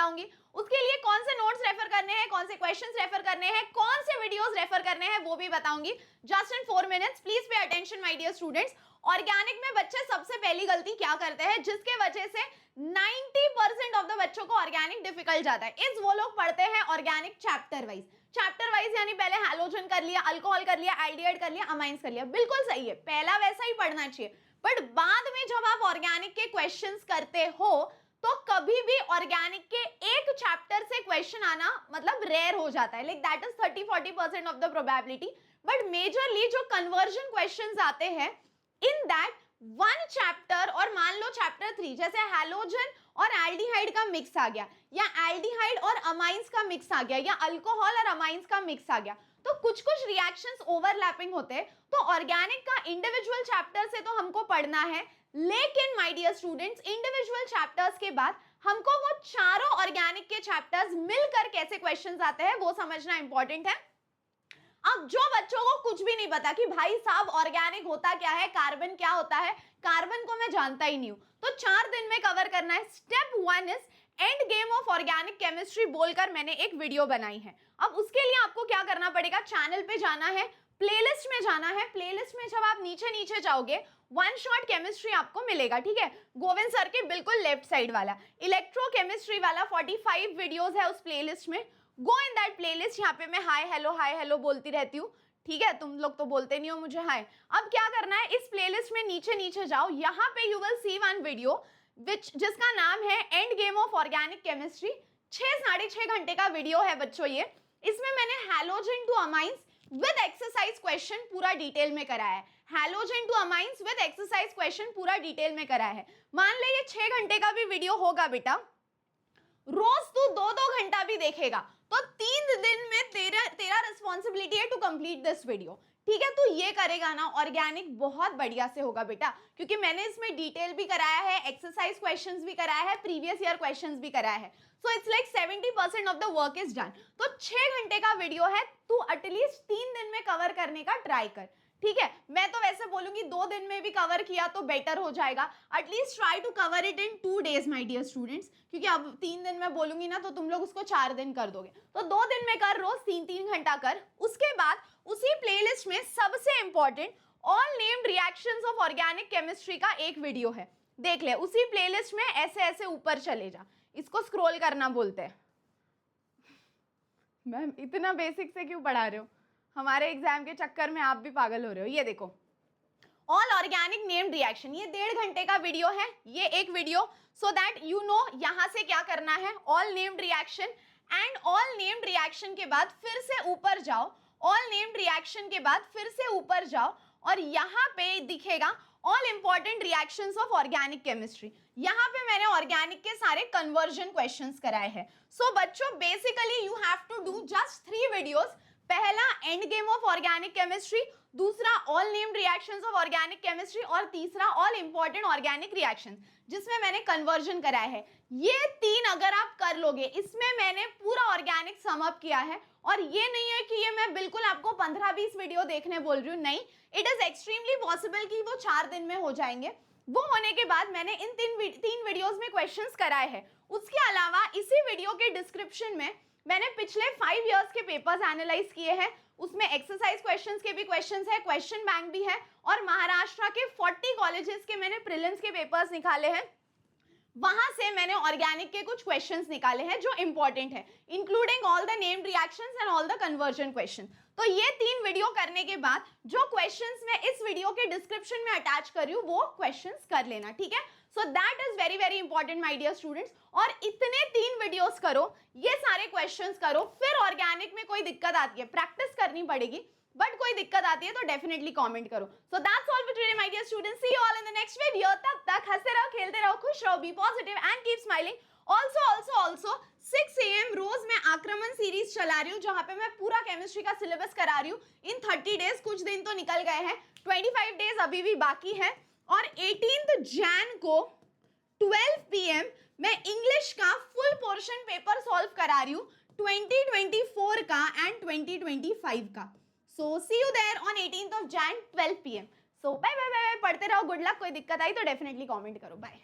बताऊंगी। उसके लिए कौन से नोट्स रेफर करने हैं, कौन से क्वेश्चंस रेफर करने हैं, कौन से वीडियोस रेफर करने हैं वो भी बताऊंगी। Just in 4 minutes, please pay attention my dear students. Organic में बच्चे सबसे पहली गलती क्या करते हैं जिसके वजह से 90% ऑफ द बच्चों को ऑर्गेनिक डिफिकल्ट जाता है, इस वो लोग पढ़ते हैं ऑर्गेनिक चैप्टर वाइज यानी पहले हैलोजन कर लिया, अल्कोहल कर लिया, एल्डिहाइड कर लिया, अमाइंस कर लिया। बिल्कुल सही है, पहला वैसा ही पढ़ना चाहिए, बट बाद में जब आप ऑर्गेनिक के क्वेश्चंस करते हो तो कभी भी ऑर्गेनिक के एक चैप्टर से क्वेश्चन आना मतलब रेयर हो जाता है, like that is 30-40% of the probability. But majorly जो कन्वर्जन क्वेश्चंस आते हैं इन दैट वन चैप्टर, और मान लो चैप्टर 3 जैसे हैलोजन और एल्डिहाइड का मिक्स आ गया, या एल्डिहाइड और अमाइंस का मिक्स आ गया, या अल्कोहल और अमाइंस का मिक्स आ गया, तो कुछ कुछ रिएक्शंस ओवरलैपिंग होते हैं। तो ऑर्गेनिक का इंडिविजुअल चैप्टर से तो हमको पढ़ना है, लेकिन my dear students individual chapters के बाद हमको वो चारों ऑर्गेनिक के चैप्टर्स मिलकर कैसे क्वेश्चंस आते हैं वो समझना इंपॉर्टेंट है। अब जो बच्चों को कुछ भी नहीं पता कि भाई साहब ऑर्गेनिक होता क्या है, कार्बन क्या होता है, कार्बन को मैं जानता ही नहीं हूं, तो 4 दिन में कवर करना है। Step 1 is and game of organic chemistry बोलकर मैंने एक वीडियो बनाई है। अब उसके लिए आपको क्या करना पड़ेगा, चैनल पे जाना है, प्लेलिस्ट में जाना है। प्लेलिस्ट में जब आप नीचे नीचे जाओगे वन शॉट केमिस्ट्री आपको मिलेगा, ठीक है, गोविंद सर के बिल्कुल लेफ्ट साइड वाला इलेक्ट्रोकेमिस्ट्री वाला 45 वीडियोस है उस प्लेलिस्ट में। गो इन दैट प्लेलिस्ट। यहाँ पे मैं हाय हेलो बोलती रहती हूँ, ठीक है, तुम लोग तो बोलते नहीं हो मुझे हाय। अब क्या करना है, इस प्लेलिस्ट में नीचे नीचे जाओ, यहाँ पे you will see one video जिसका नाम है end game of organic chemistry. 6-6.5 घंटे का वीडियो है बच्चों ये। इसमें मैंने halogen to amines with exercise question पूरा डिटेल में कराया है। Halogen to amines with exercise question पूरा डिटेल में कराया है। मान ले ये 6 घंटे का भी वीडियो होगा बेटा, रोज तू 2-2 घंटा भी देखेगा तो 3 दिन में तेरा रिस्पॉन्सिबिलिटी है टू कंप्लीट दिस वीडियो, ठीक है। तू ये करेगा ना, ऑर्गेनिक बहुत बढ़िया से होगा बेटा, क्योंकि मैंने इसमें डिटेल भी कराया है, एक्सरसाइज क्वेश्चंस भी कराया है, प्रीवियस ईयर क्वेश्चंस भी कराया है। So it's like 70% of the work is done. तो 6 घंटे का वीडियो है, तू एटलीस्ट 3 दिन में कवर करने का ट्राई कर, ठीक है। मैं तो वैसे बोलूंगी 2 दिन में भी कवर किया तो बेटर हो जाएगा। At least try to cover it in 2 days my dear students, क्योंकि अब 3 दिन में बोलूंगी ना तो तुम लोग उसको 4 दिन कर दोगे, तो 2 दिन में कर, रोज 3-3 घंटा कर। उसके बाद उसी प्लेलिस्ट में सबसे important all named reactions of organic chemistry का एक वीडियो है, देख ले उसी प्लेलिस्ट में। ऐसे ऐसे ऊपर चले जा, इसको स्क्रॉल करना बोलते हैं। मैम इतना बेसिक से क्यों पढ़ा रहे हो, हमारे एग्जाम के चक्कर में आप भी पागल हो रहे हो। ये देखो ऑल ऑर्गेनिक नेम्ड रिएक्शन, ये 1.5 घंटे का वीडियो है, ये एक video, so that you know यहां से क्या करना है। All named reaction and all named reaction के बाद फिर से ऊपर जाओ, ऑल नेम्ड रिएक्शन के बाद फिर से ऊपर जाओ और यहाँ पे दिखेगा all important reactions of organic chemistry. यहाँ पे मैंने ऑर्गेनिक के सारे कन्वर्जन क्वेश्चंस कराए हैं। सो बच्चों basically you have to do just 3 videos. पहला end game of organic chemistry, दूसरा all named reactions of organic chemistry और तीसरा ऑल इंपॉर्टेंट ऑर्गेनिक रिएक्शंस जिसमें मैंने कन्वर्जन कराया है। ये 3 अगर आप कर लोगे, इसमें मैंने पूरा ऑर्गेनिक सम अप किया है। और ये नहीं है कि ये मैं बिल्कुल आपको 15-20 वीडियो देखने बोल रही हूँ, नहीं, इट इज एक्सट्रीमली पॉसिबल कि वो 4 दिन में हो जाएंगे। वो होने के बाद मैंने इन 3 वीडियोस में क्वेश्चंस कराए हैं। उसके अलावा इसी वीडियो के डिस्क्रिप्शन में मैंने पिछले 5 इयर्स के पेपर्स एनालाइज किए हैं, उसमें एक्सरसाइज क्वेश्चंस के भी क्वेश्चंस है, क्वेश्चन बैंक भी है, और महाराष्ट्र के 40 कॉलेजेस के मैंने प्रीलिम्स के पेपर्स निकाले हैं, वहां से मैंने ऑर्गेनिक के कुछ क्वेश्चंस निकाले हैं जो इंपॉर्टेंट है, including all the named reactions and all the conversion question. तो ये 3 वीडियो करने के बाद जो क्वेश्चंस मैं इस वीडियो के डिस्क्रिप्शन में अटैच कर रही हूँ वो क्वेश्चंस कर लेना, ठीक है। So that is very very important my dear students. और इतने 3 वीडियोस करो, ये सारे क्वेश्चंस करो, फिर ऑर्गेनिक में कोई दिक्कत आती है प्रैक्टिस करनी पड़ेगी, बट कोई दिक्कत आती है तो डेफिनेटली कमेंट करो। So that's all for today my dear students, see you all in the next video. तब तक हंसते रहो, खेलते रहो, खुश रहो, be positive and keep smiling. Also 6 AM रोज मैं आक्रमण सीरीज चला रही हूँ, जहां पे मैं पूरा केमिस्ट्री का सिलेबस करा रही हूँ इन 30 डेज। कुछ दिन तो निकल गए हैं, 25 डेज अभी भी बाकी है। और 18 जैन को 12 PM मैं इंग्लिश का फुल पोर्शन पेपर सॉल्व करा रही हूँ, 2024 का एंड 2025 का। So see you there on 18th of Jan 12 PM। So bye bye bye, पढ़ते रहो, गुड लक। कोई दिक्कत आई तो डेफिनेटली कमेंट करो, बाय।